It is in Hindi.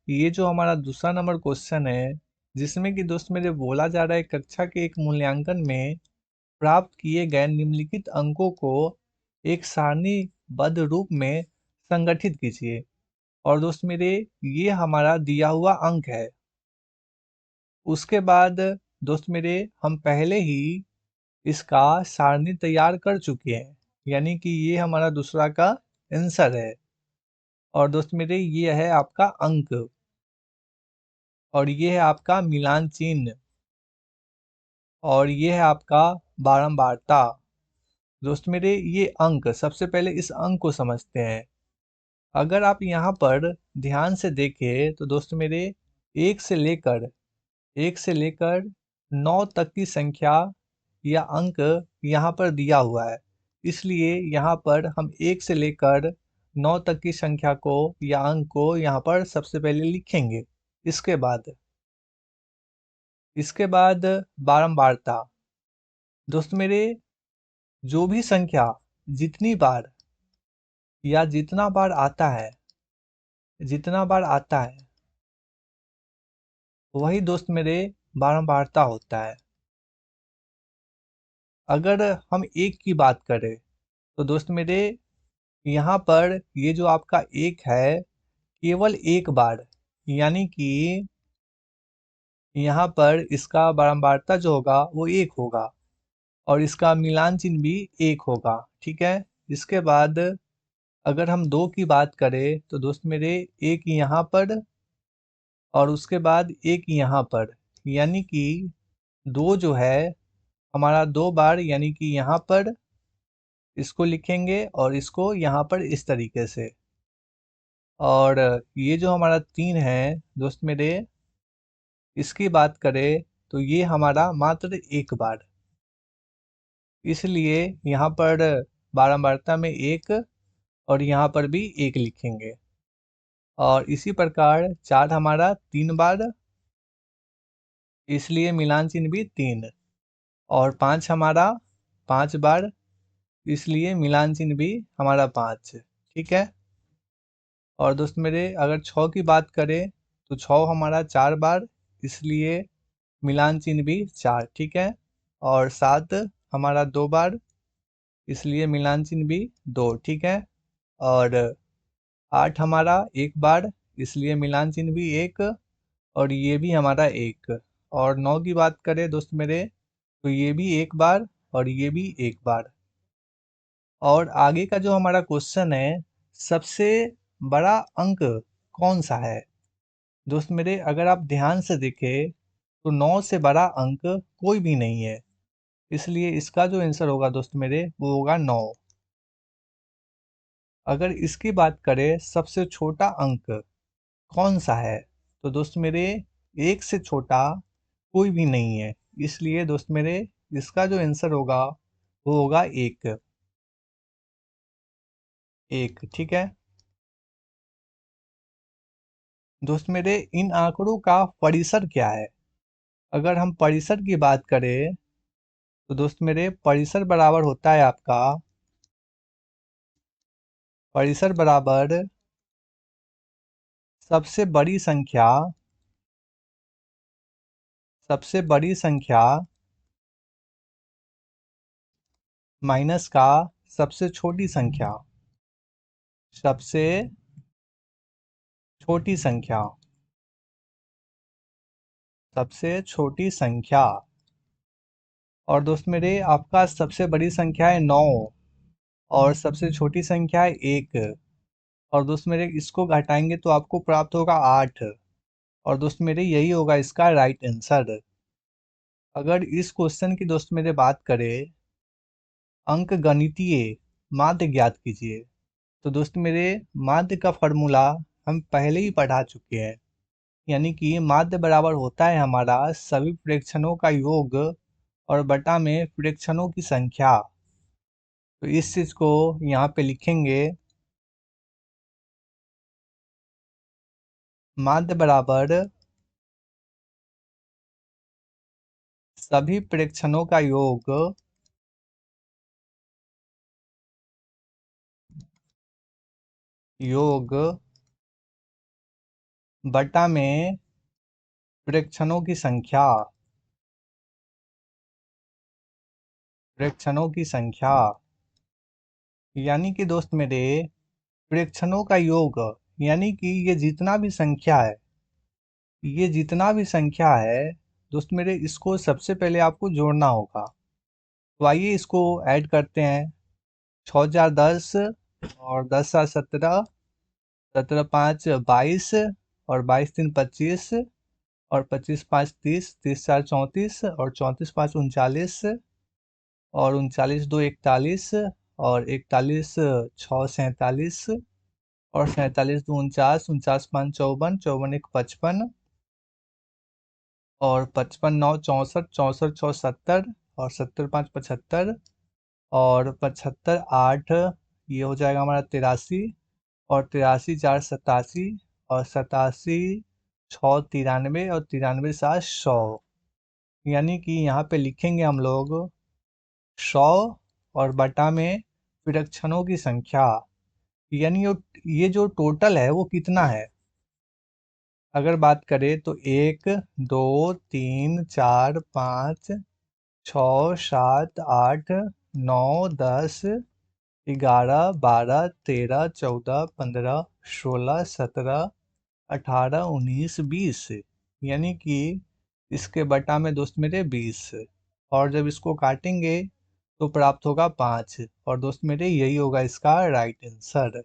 ये जो हमारा दूसरा नंबर क्वेश्चन है, जिसमें कि दोस्त मेरे बोला जा रहा है कक्षा के एक मूल्यांकन में प्राप्त किए गए निम्नलिखित अंकों को एक सारणीबद्ध रूप में संगठित कीजिए। और दोस्त मेरे ये हमारा दिया हुआ अंक है। उसके बाद दोस्त मेरे हम पहले ही इसका सारणी तैयार कर चुके हैं, यानी कि ये हमारा दूसरा का आंसर है। और दोस्त मेरे ये है आपका अंक, और ये है आपका मिलान चिन्ह, और ये है आपका बारंबारता। दोस्त मेरे ये अंक, सबसे पहले इस अंक को समझते हैं। अगर आप यहाँ पर ध्यान से देखें तो दोस्त मेरे एक से लेकर 9 तक की संख्या या अंक यहाँ पर दिया हुआ है। इसलिए यहाँ पर हम 1 से लेकर 9 तक की संख्या को या अंक को यहाँ पर सबसे पहले लिखेंगे। इसके बाद बारंबारता। दोस्त मेरे जो भी संख्या जितनी बार या जितना बार आता है वही दोस्त मेरे बारंबारता होता है। अगर हम एक की बात करें तो दोस्त मेरे यहाँ पर ये जो आपका एक है केवल एक बार, यानी कि यहाँ पर इसका बारंबारता जो होगा वो एक होगा, और इसका मिलान चिन्ह भी एक होगा। ठीक है। इसके बाद अगर हम दो की बात करें तो दोस्त मेरे एक यहाँ पर और उसके बाद एक यहाँ पर, यानी कि दो जो है हमारा दो बार, यानी कि यहाँ पर इसको लिखेंगे और इसको यहाँ पर इस तरीके से। और ये जो हमारा तीन है दोस्त मेरे, इसकी बात करें तो ये हमारा मात्र एक बार, इसलिए यहाँ पर बारंबारता में एक और यहाँ पर भी एक लिखेंगे। और इसी प्रकार चार हमारा तीन बार, इसलिए मिलान चिन्ह भी तीन। और पाँच हमारा पाँच बार, इसलिए मिलान चिन्ह भी हमारा पाँच। ठीक है। और दोस्त मेरे अगर छः की बात करें तो छः हमारा चार बार, इसलिए मिलान चिन्ह भी चार। ठीक है। और सात हमारा दो बार, इसलिए मिलान चिन्ह भी दो। ठीक है। और आठ हमारा एक बार, इसलिए मिलान चिन्ह भी एक, और ये भी हमारा एक। और नौ की बात करें दोस्त मेरे तो ये भी एक बार और ये भी एक बार। और आगे का जो हमारा क्वेश्चन है, सबसे बड़ा अंक कौन सा है? दोस्त मेरे अगर आप ध्यान से देखें तो 9 से बड़ा अंक कोई भी नहीं है, इसलिए इसका जो आंसर होगा दोस्त मेरे वो होगा 9। अगर इसकी बात करें सबसे छोटा अंक कौन सा है, तो दोस्त मेरे एक से छोटा कोई भी नहीं है, इसलिए दोस्त मेरे इसका जो आंसर होगा वो होगा एक। एक। ठीक है। दोस्त मेरे इन आंकड़ों का परिसर क्या है? अगर हम परिसर की बात करें तो दोस्त मेरे परिसर बराबर होता है आपका, परिसर बराबर सबसे बड़ी संख्या, सबसे बड़ी संख्या माइनस का सबसे छोटी संख्या, सबसे छोटी संख्या, सबसे छोटी संख्या। और दोस्त मेरे आपका सबसे बड़ी संख्या है 9 और सबसे छोटी संख्या है 1। और दोस्त मेरे इसको घटाएंगे तो आपको प्राप्त होगा 8। और दोस्त मेरे यही होगा इसका राइट आंसर। अगर इस क्वेश्चन की दोस्त मेरे बात करें, अंक गणितीय माध्य ज्ञात कीजिए, तो दोस्त मेरे माध्य का फॉर्मूला हम पहले ही पढ़ा चुके हैं, यानी कि माध्य बराबर होता है हमारा सभी प्रेक्षणों का योग और बटा में प्रेक्षणों की संख्या। तो इस चीज को यहाँ पे लिखेंगे, माध्य बराबर सभी प्रेक्षणों का योग योग बटा में प्रेक्षणों की संख्या, प्रेक्षणों की संख्या, यानी कि दोस्त मेरे प्रेक्षणों का योग, यानी कि ये जितना भी संख्या है, ये जितना भी संख्या है दोस्त मेरे, इसको सबसे पहले आपको जोड़ना होगा। तो आइए इसको ऐड करते हैं। 6 4 10 और 10 7 17, 17 5 22 और 22 3 25 और 25 5 30, 30 4 34 और 34 5 39 और 39 2 41 और 41 6 47 और 47 2 49, 49 5 54, 54 1 55 और 55 9 64, 64 6 70 और 70 5 75 और 75 8, ये हो जाएगा हमारा 83 और 83 4 87 और 87 6 93 और 93 7 100, यानी कि यहाँ पे लिखेंगे हम लोग 100 और बटा में विलक्षणों की संख्या, यानी ये जो टोटल है वो कितना है। अगर बात करें तो 1 2 3 4 5 6 7 8 9 10 11 12 13 14 15 16 17 18 19 20, यानी कि इसके बटा में दोस्त मेरे 20, और जब इसको काटेंगे तो प्राप्त होगा 5, और दोस्त मेरे यही होगा इसका राइट आंसर।